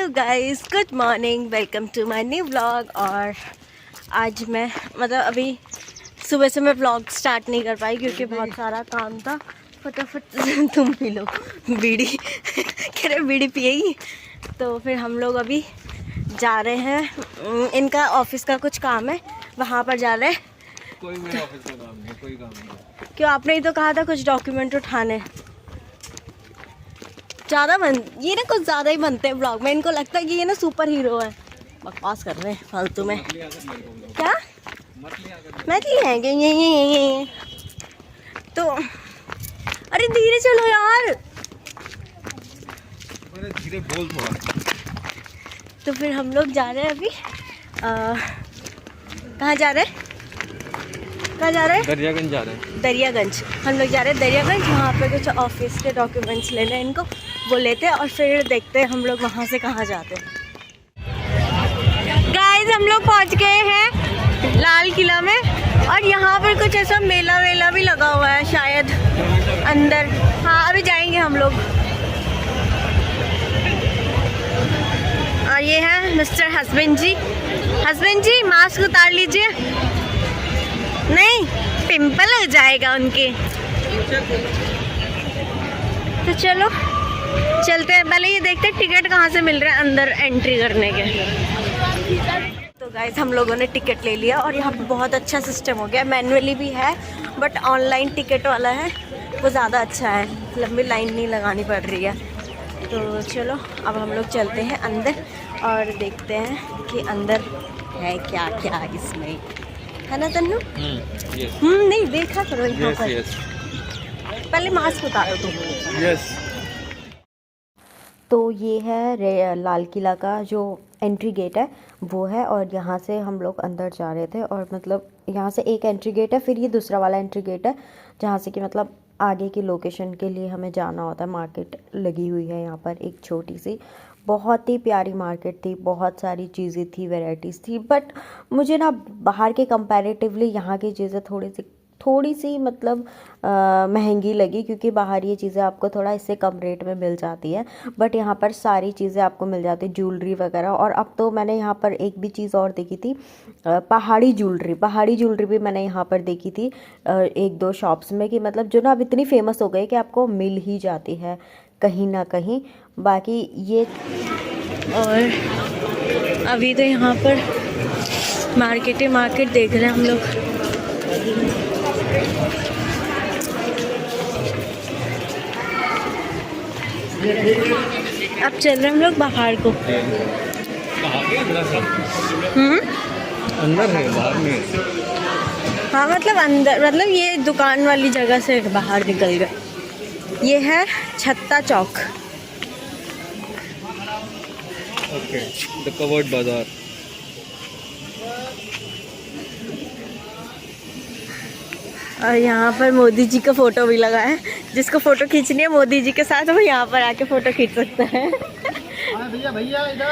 Hello guys, good morning, welcome to my new vlog. और आज मैं अभी सुबह से मैं व्लॉग स्टार्ट नहीं कर पाई क्योंकि बहुत सारा काम था। फटाफट तुम पी लो बीड़ी कह रहे बीड़ी पिएगी। तो फिर हम लोग अभी जा रहे हैं, इनका ऑफिस का कुछ काम है, वहाँ पर जा रहे हैं। कोई मेरा ऑफिस का काम नहीं, कोई काम नहीं। क्यों, आपने ही तो कहा था कुछ डॉक्यूमेंट उठाने। ये ना कुछ ज़्यादा ही बनते हैं ब्लॉग में, इनको लगता है कि ये ना सुपर हीरो है। बकवास कर रहे हैं फालतू में। क्या मछली है ये तो अरे धीरे चलो यार, धीरे बोल थोड़ा। तो फिर हम लोग जा रहे हैं अभी कहाँ जा रहे हैं? दरियागंज जा रहे हैं। दरियागंज हम लोग जा रहे हैं दरियागंज। वहाँ पे कुछ ऑफिस के डॉक्यूमेंट्स लेने हैं इनको, वो लेते हैं और फिर देखते हैं हम लोग वहाँ से कहाँ जाते हैं। गाइस हम लोग पहुँच गए हैं लाल किला में और यहाँ पर कुछ ऐसा मेला वेला भी लगा हुआ है शायद अंदर। हाँ अभी जाएंगे हम लोग। और ये है मिस्टर हस्बैंड जी मास्क उतार लीजिए, नहीं पिंपल हो जाएगा उनके। तो चलो चलते हैं, पहले ये देखते हैं टिकट कहाँ से मिल रहा है अंदर एंट्री करने के। तो गाइस हम लोगों ने टिकट ले लिया और यहाँ पे बहुत अच्छा सिस्टम हो गया। मैनुअली भी है बट ऑनलाइन टिकट वाला है, वो ज़्यादा अच्छा है, लंबी लाइन नहीं लगानी पड़ रही है। तो चलो अब हम लोग चलते हैं अंदर और देखते हैं कि अंदर है क्या क्या इसमें, है ना तन्नू? नहीं देखा करो यहाँ पर। पहले मास्क उतारो तुम। यस। तो ये है लाल किला का जो एंट्री गेट है वो है, और यहाँ से हम लोग अंदर जा रहे थे। और यहाँ से एक एंट्री गेट है, फिर ये दूसरा वाला एंट्री गेट है जहाँ से कि आगे की लोकेशन के लिए हमें जाना होता है। मार्केट लगी हुई है यहाँ पर एक छोटी सी, बहुत ही प्यारी मार्केट थी, बहुत सारी चीज़ें थी, वैरायटीज़ थी। बट मुझे ना बाहर के कंपैरेटिवली यहाँ की चीज़ें थोड़ी सी महंगी लगी, क्योंकि बाहर ये चीज़ें आपको थोड़ा इससे कम रेट में मिल जाती है। बट यहाँ पर सारी चीज़ें आपको मिल जाती है, ज्वेलरी वगैरह। और अब तो मैंने यहाँ पर एक भी चीज़ और देखी थी, पहाड़ी ज्वेलरी भी मैंने यहाँ पर देखी थी एक दो शॉप्स में, कि जो ना अब इतनी फेमस हो गई कि आपको मिल ही जाती है कहीं ना कहीं। बाकी ये, और अभी तो यहाँ पर मार्केट देख रहे हैं हम लोग। अब चल रहे हम लोग बाहर को। अंदर है, बाहर में। हाँ अंदर ये दुकान वाली जगह से बाहर निकल गए। ये है छत्ता चौक। ओके, द कवर्ड बाजार। और यहाँ पर मोदी जी का फोटो भी लगा है, जिसको फोटो खींचनी है मोदी जी के साथ वो यहाँ पर आके फोटो खींच सकता है। भैया इधर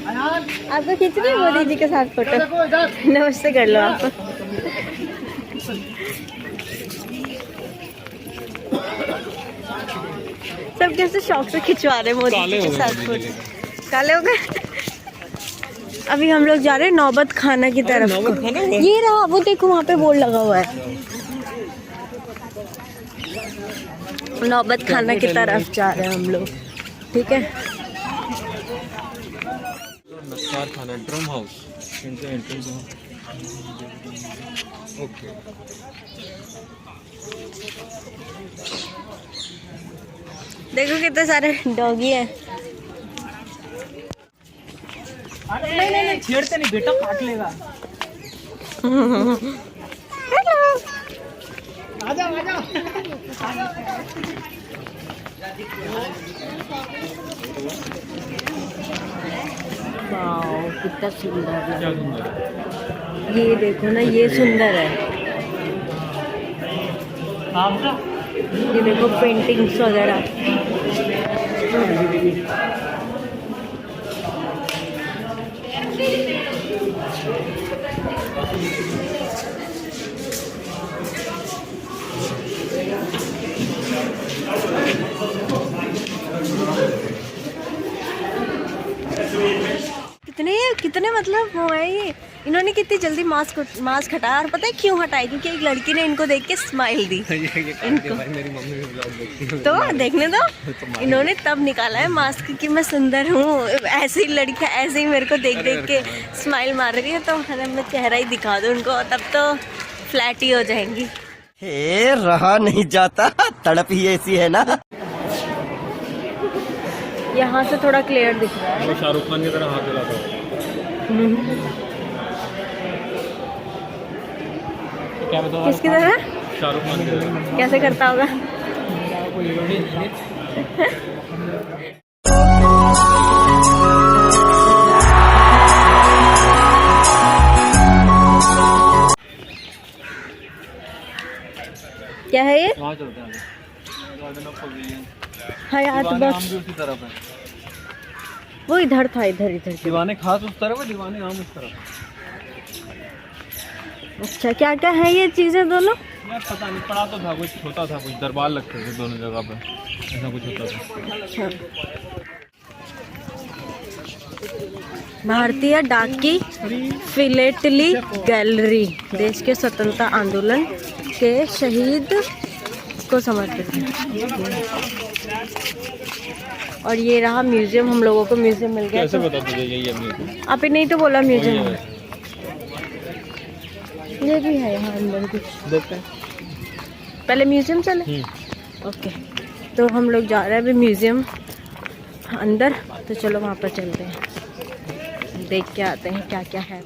आपको खींचना है मोदी जी के साथ फोटो? नमस्ते कर लो आप। सब कैसे शौक से खिंचवा रहे हैं मोदी जी के साथ फोटो। काले हो गए। अभी हम लोग जा रहे हैं नौबत खाना की तरफ। ये रहा, वो देखो वहाँ पे बोर्ड लगा हुआ है, नौबत खाना की तरफ जा रहे हैं हम लोग। ठीक है, खाना ड्रम हाउस ओके। देखो कितने सारे डॉगी हैं। नहीं छेड़ते नहीं बेटा, काट लेगा। आजा वाओ कितना सुंदर है। ये देखो ना, ये सुंदर है। ये देखो पेंटिंग्स वगैरह। कितने मतलब वो है ये, इन्होंने कितनी जल्दी मास्क हटाया। और पता है क्यों हटाई? क्योंकि एक लड़की ने इनको देख के स्माइल दी इनको। मेरी मम्मी भी ब्लॉग देखती है। तो देखने दो, इन्होंने तब निकाला है मास्क कि मैं सुंदर हूँ। ऐसे ही लड़कियाँ ऐसे ही मेरे को देख देख के स्माइल मार रही है, तो मैं चेहरा ही दिखा दूँ उनको, तब तो फ्लैट ही हो जाएंगी। हे रहा नहीं जाता, तड़प ही ऐसी है ना। यहाँ से थोड़ा क्लियर दिख रहा है। वो शाहरुख खान की तरह हाथ हिलाता है। क्या बताओ? किसकी तरह? शाहरुख खान की तरह। कैसे करता होगा? क्या है ये? वहाँ चलते हैं गार्डन ऑफ पवेलियन। हाँ यार, तो दीवाने आम बस भी उसी तरफ है। वो इधर था, इधर इधर। दीवाने खास उस तरफ है, दीवाने आम उस तरफ। अच्छा, क्या क्या है ये चीजें दोनों? यार पता नहीं, पड़ा तो था, कुछ होता था, कुछ दरबार लगते थे दोनों जगह पे, ऐसा कुछ होता था। भारतीय डाक की फिलेटली गैलरी देश के स्वतंत्रता आंदोलन के शहीद को समर्पित है। और ये रहा म्यूजियम, हम लोगों को म्यूजियम मिल गया। कैसे तो बता तुझे यही है म्यूजियम? आप ही नहीं तो बोला म्यूजियम वही है। ये भी है यहाँ अंदर कुछ, देखते हैं। पहले म्यूजियम चले। ओके, तो हम लोग जा रहे हैं अभी म्यूजियम अंदर, तो चलो वहाँ पर चलते हैं, देख के आते हैं क्या क्या है।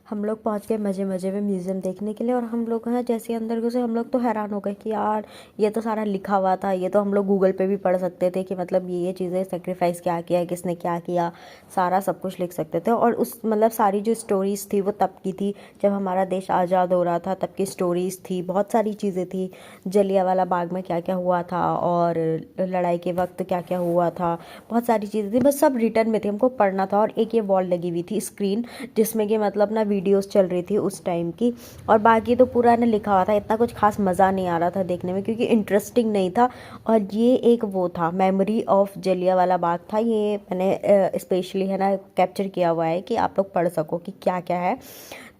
हम लोग पहुँच गए मज़े मज़े में म्यूज़ियम देखने के लिए। और हम लोग हैं जैसे अंदर घुसे, हम लोग तो हैरान हो गए कि यार ये तो सारा लिखा हुआ था, ये तो हम लोग गूगल पे भी पढ़ सकते थे कि मतलब ये चीज़ें सेक्रीफाइस क्या किया, किसने क्या किया, सारा सब कुछ लिख सकते थे। और उस मतलब सारी जो स्टोरीज़ थी वो तब की थी जब हमारा देश आज़ाद हो रहा था, तब की स्टोरीज़ थी, बहुत सारी चीज़ें थी। जलियांवाला बाग में क्या क्या हुआ था और लड़ाई के वक्त क्या क्या हुआ था, बहुत सारी चीज़ें थी, बस सब रिटर्न में थी, हमको पढ़ना था। और एक ये वॉल लगी हुई थी स्क्रीन, जिसमें कि मतलब ना वीडियोस चल रही थी उस टाइम की, और बाकी तो पूरा ना लिखा हुआ था। इतना कुछ खास मज़ा नहीं आ रहा था देखने में, क्योंकि इंटरेस्टिंग नहीं था। और ये एक वो था, मेमोरी ऑफ जलियांवाला बाग था, ये मैंने स्पेशली है ना कैप्चर किया हुआ है कि आप लोग पढ़ सको कि क्या क्या है।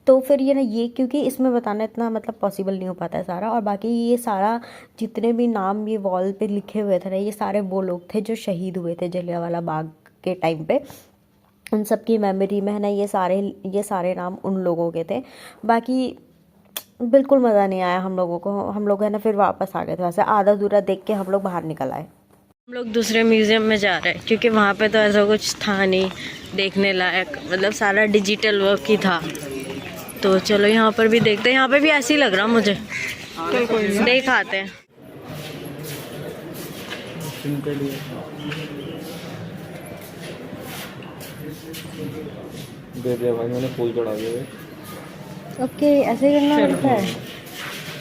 तो फिर ये ना, ये क्योंकि इसमें बताना इतना मतलब पॉसिबल नहीं हो पाता है सारा। और बाकी ये सारा जितने भी नाम ये वॉल पे लिखे हुए थे ना, ये सारे वो लोग थे जो शहीद हुए थे जलियांवाला बाग के टाइम पे। उन सब की मेमोरी में है ना ये सारे नाम उन लोगों के थे। बाकी बिल्कुल मज़ा नहीं आया हम लोगों को। हम लोग है ना फिर वापस आ गए थे, वैसे आधा अधूरा देख के हम लोग बाहर निकल आए। हम लोग दूसरे म्यूज़ियम में जा रहे हैं क्योंकि वहाँ पे तो ऐसा कुछ था नहीं देखने लायक, मतलब सारा डिजिटल वर्क ही था। तो चलो यहाँ पर भी देखते हैं, यहाँ पे भी ऐसे ही लग रहा मुझे, देख आते हैं। दे दिया भाई, मैंने फूल चढ़ा दिए। ओके, ऐसे ही करना पड़ता है।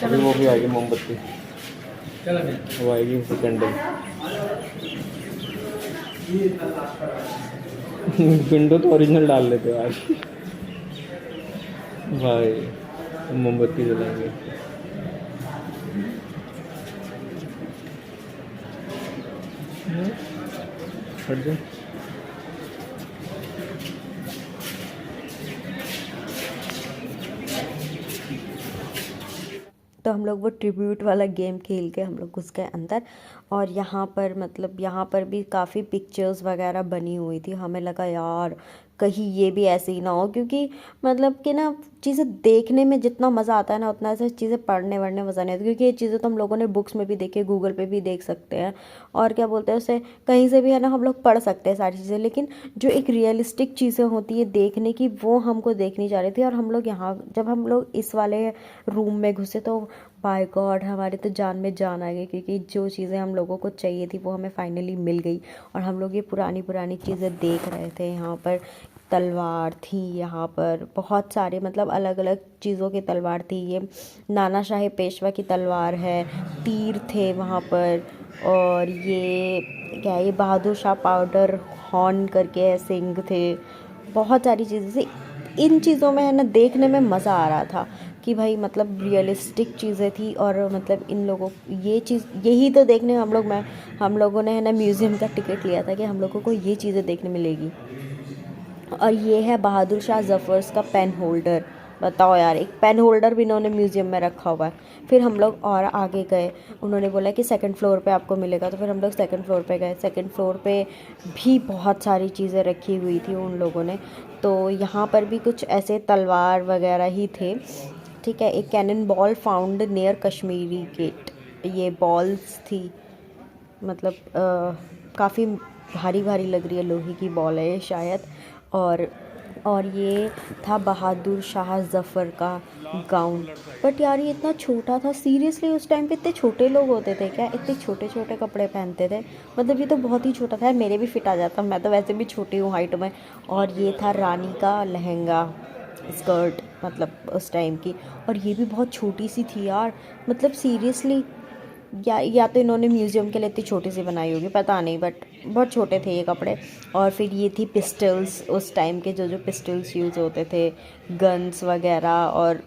अभी वो भी आएगी मोमबत्ती, वो आएगी कैंडल। विंडो तो ओरिजिनल डाल लेते आज भाई, मोमबत्ती जलाएंगे। हट जा। तो हम लोग वो ट्रिब्यूट वाला गेम खेल के हम लोग घुस गए अंदर। और यहाँ पर मतलब यहाँ पर भी काफ़ी पिक्चर्स वगैरह बनी हुई थी। हमें लगा यार कहीं ये भी ऐसे ही ना हो, क्योंकि मतलब कि ना चीज़ें देखने में जितना मज़ा आता है ना, उतना ऐसे चीज़ें पढ़ने वढ़ने मज़ा नहीं आता। क्योंकि ये चीज़ें तो हम लोगों ने बुक्स में भी देखी, गूगल पे भी देख सकते हैं, और क्या बोलते हैं उसे, कहीं से भी है ना हम लोग पढ़ सकते हैं सारी चीज़ें। लेकिन जो एक रियलिस्टिक चीज़ें होती है देखने की, वो हमको देखनी चाह रही थी। और हम लोग यहाँ जब हम लोग इस वाले रूम में घुसे तो बाय गॉड हमारे तो जान में जान आ गई, क्योंकि जो चीज़ें हम लोगों को चाहिए थी वो हमें फाइनली मिल गई। और हम लोग ये पुरानी चीज़ें देख रहे थे। यहाँ पर तलवार थी, यहाँ पर बहुत सारे मतलब अलग अलग चीज़ों की तलवार थी। ये नाना शाह पेशवा की तलवार है, तीर थे वहाँ पर। और ये क्या है, ये बहादुर शाह पाउडर हॉर्न करके है, सिंह थे, बहुत सारी चीज़ें थी। इन चीज़ों में है ना देखने में मज़ा आ रहा था कि भाई मतलब रियलिस्टिक चीज़ें थी। और मतलब इन लोगों ये चीज़ यही तो देखने हम लोगों ने है ना म्यूज़ियम का टिकट लिया था कि हम लोगों को ये चीज़ें देखने मिलेगी। और ये है बहादुर शाह जफ़र्स का पेन होल्डर। बताओ यार, एक पेन होल्डर भी इन्होंने म्यूज़ियम में रखा हुआ है। फिर हम लोग और आगे गए, उन्होंने बोला कि सेकंड फ्लोर पे आपको मिलेगा, तो फिर हम लोग सेकंड फ्लोर पे गए। सेकंड फ्लोर पे भी बहुत सारी चीज़ें रखी हुई थी उन लोगों ने। तो यहाँ पर भी कुछ ऐसे तलवार वगैरह ही थे, ठीक है। एक cannon ball found near Kashmiri gate, ये बॉल्स थी, मतलब काफ़ी भारी भारी लग रही है, लोहे की बॉल है ये शायद। और ये था बहादुर शाह ज़फ़र का गाउन। बट यार ये इतना छोटा था, सीरियसली उस टाइम पे इतने छोटे लोग होते थे क्या, इतने छोटे छोटे कपड़े पहनते थे? मतलब ये तो बहुत ही छोटा था, मेरे भी फिट आ जाता, मैं तो वैसे भी छोटी हूँ हाइट में। और ये था रानी का लहंगा, स्कर्ट, मतलब उस टाइम की। और ये भी बहुत छोटी सी थी यार, मतलब सीरियसली या तो इन्होंने म्यूज़ियम के लिए इतनी छोटी सी बनाई होगी, पता नहीं, बट बहुत छोटे थे ये कपड़े। और फिर ये थी पिस्टल्स, उस टाइम के जो पिस्टल्स यूज़ होते थे, गन्स वगैरह, और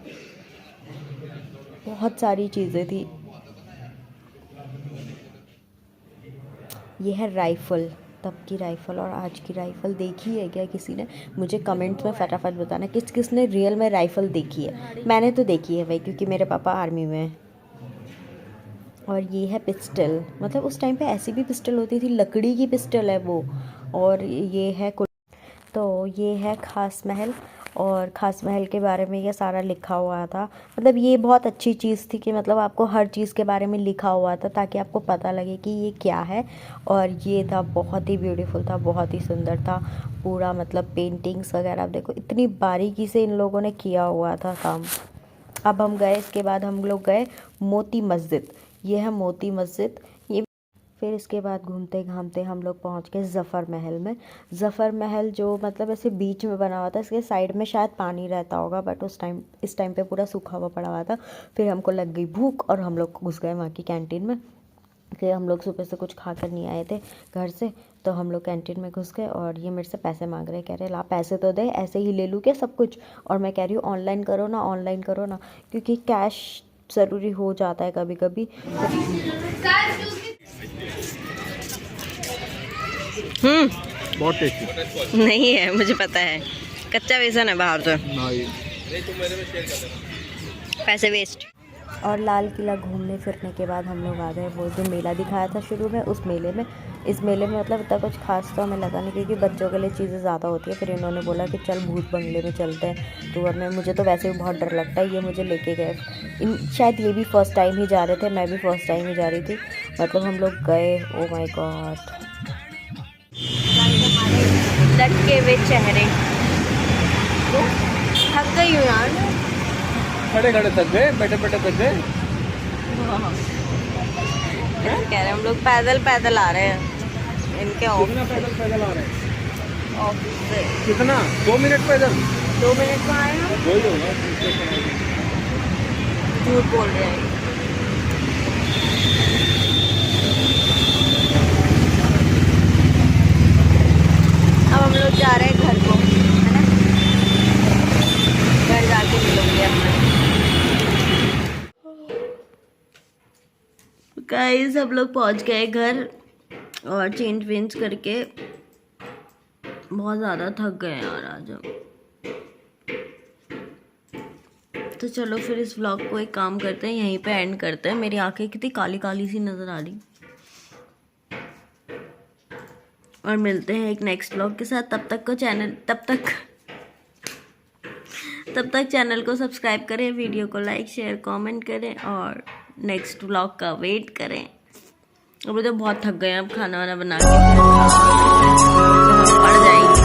बहुत सारी चीज़ें थी। ये है राइफ़ल, तब की राइफ़ल और आज की राइफ़ल देखी है क्या किसी ने? मुझे कमेंट्स में फटाफट बताना किस किस ने रियल में राइफ़ल देखी है। मैंने तो देखी है भाई, क्योंकि मेरे पापा आर्मी में हैं। और ये है पिस्टल, मतलब उस टाइम पे ऐसी भी पिस्टल होती थी, लकड़ी की पिस्टल है वो। और ये है तो ये है खास महल, और खास महल के बारे में ये सारा लिखा हुआ था। मतलब ये बहुत अच्छी चीज़ थी कि मतलब आपको हर चीज़ के बारे में लिखा हुआ था, ताकि आपको पता लगे कि ये क्या है। और ये था बहुत ही ब्यूटीफुल था, बहुत ही सुंदर था पूरा, मतलब पेंटिंग्स वगैरह आप देखो, इतनी बारीकी से इन लोगों ने किया हुआ था काम। अब हम गए, इसके बाद हम लोग गए मोती मस्जिद, ये है मोती मस्जिद ये। फिर इसके बाद घूमते घामते हम लोग पहुंच गए ज़फ़र महल में। ज़फ़र महल जो मतलब ऐसे बीच में बना हुआ था, इसके साइड में शायद पानी रहता होगा, बट इस टाइम पे पूरा सूखा हुआ पड़ा हुआ था। फिर हमको लग गई भूख और हम लोग घुस गए वहाँ की कैंटीन में। फिर हम लोग सुबह से कुछ खा कर नहीं आए थे घर से, तो हम लोग कैंटीन में घुस गए। और ये मेरे से पैसे मांग रहे, कह रहे ला पैसे तो दे, ऐसे ही ले लूँ क्या सब कुछ? और मैं कह रही हूँ ऑनलाइन करो ना, ऑनलाइन करो ना, क्योंकि कैश ज़रूरी हो जाता है कभी कभी। बहुत टेस्टी नहीं है, मुझे पता है, कच्चा बेसन है बाहर से, पैसे वेस्ट। और लाल किला घूमने फिरने के बाद हम लोग आ गए वो जो मेला दिखाया था शुरू में, उस मेले में। इस मेले में मतलब इतना कुछ खास तो हमें लगा नहीं, क्योंकि बच्चों के लिए चीज़ें ज़्यादा होती है। फिर इन्होंने बोला कि चल भूत बंगले में चलते हैं टूर में। मुझे तो वैसे भी बहुत डर लगता है, ये मुझे लेके गए। शायद ये भी फर्स्ट टाइम ही जा रहे थे, मैं भी फर्स्ट टाइम ही जा रही थी, मतलब हम लोग गए। ओ माय गॉड, लटके हुए चेहरे, थक गई हूँ यार, खड़े खड़े थक गए, बैठे बैठे थक गए। कह रहे हम लोग पैदल पैदल आ रहे हैं इनके ऑफिस पैदल आ रहे हैं ऑफिस से। कितना? 2 मिनट पैदल? 2 मिनट में आए हम, वही होगा, झूठ बोल रहे हैं। अब हम लोग जा रहे हैं घर को, है ना? घर जाके मिलोगे अपना। गाइस हम लोग पहुंच गए घर, और चेंज वेंज करके बहुत ज़्यादा थक गए यार आज हम। तो चलो फिर इस व्लॉग को एक काम करते हैं, यहीं पे एंड करते हैं। मेरी आंखें कितनी काली काली सी नज़र आ रही। और मिलते हैं एक नेक्स्ट व्लॉग के साथ। तब तक चैनल को सब्सक्राइब करें, वीडियो को लाइक शेयर कमेंट करें, और नेक्स्ट व्लॉग का वेट करें। अभी तो बहुत थक गए, अब खाना वाना बना के पड़ जाएंगे।